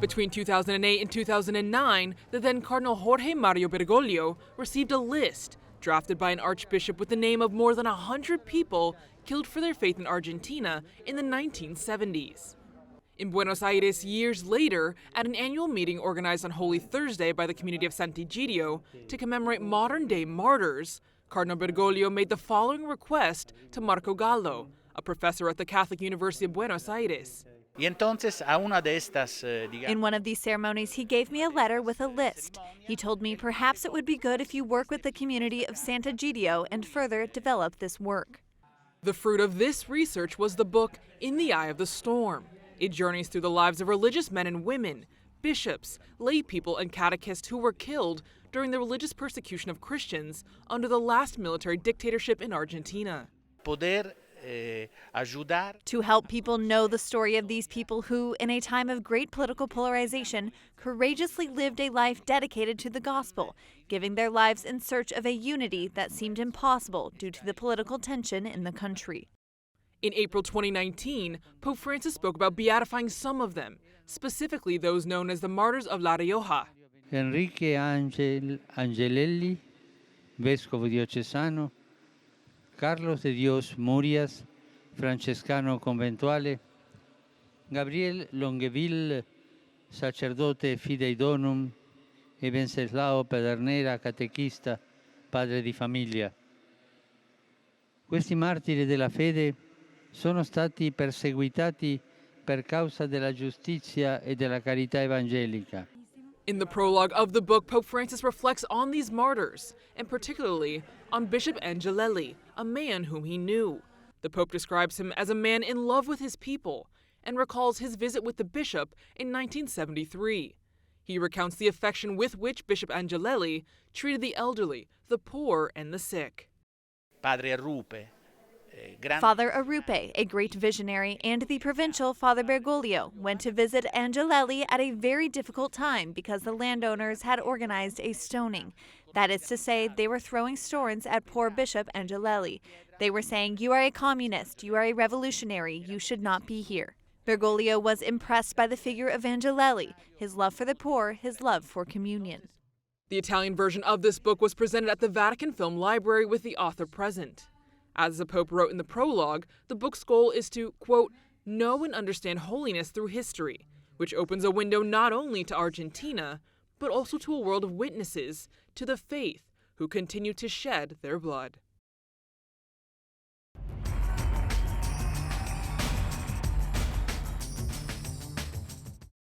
Between 2008 and 2009, the then Cardinal Jorge Mario Bergoglio received a list drafted by an archbishop with the name of more than 100 people killed for their faith in Argentina in the 1970s. In Buenos Aires years later, at an annual meeting organized on Holy Thursday by the community of Sant'Egidio to commemorate modern-day martyrs, Cardinal Bergoglio made the following request to Marco Gallo, a professor at the Catholic University of Buenos Aires. In one of these ceremonies, he gave me a letter with a list. He told me perhaps it would be good if you work with the community of Sant'Egidio and further develop this work. The fruit of this research was the book In the Eye of the Storm. It journeys through the lives of religious men and women, bishops, lay people, and catechists who were killed during the religious persecution of Christians under the last military dictatorship in Argentina. To help people know the story of these people who, in a time of great political polarization, courageously lived a life dedicated to the gospel, giving their lives in search of a unity that seemed impossible due to the political tension in the country. In April 2019, Pope Francis spoke about beatifying some of them, specifically those known as the martyrs of La Rioja. Enrique Angelelli, vescovo diocesano, Carlos de Dios Murias, francescano conventuale, Gabriel Longueville, sacerdote fidei donum, e Wenceslao Pedernera, catechista, padre di famiglia. Questi martiri della fede sono stati perseguitati per causa della giustizia e della carità evangelica. In the prologue of the book, Pope Francis reflects on these martyrs, and particularly on Bishop Angelelli, a man whom he knew. The Pope describes him as a man in love with his people and recalls his visit with the bishop in 1973. He recounts the affection with which Bishop Angelelli treated the elderly, the poor, and the sick. Father Arrupe, a great visionary, and the provincial Father Bergoglio went to visit Angelelli at a very difficult time because the landowners had organized a stoning. That is to say, they were throwing stones at poor Bishop Angelelli. They were saying, "You are a communist, you are a revolutionary, you should not be here." Bergoglio was impressed by the figure of Angelelli, his love for the poor, his love for communion. The Italian version of this book was presented at the Vatican Film Library with the author present. As the Pope wrote in the prologue, the book's goal is to, quote, know and understand holiness through history, which opens a window not only to Argentina, but also to a world of witnesses to the faith who continue to shed their blood.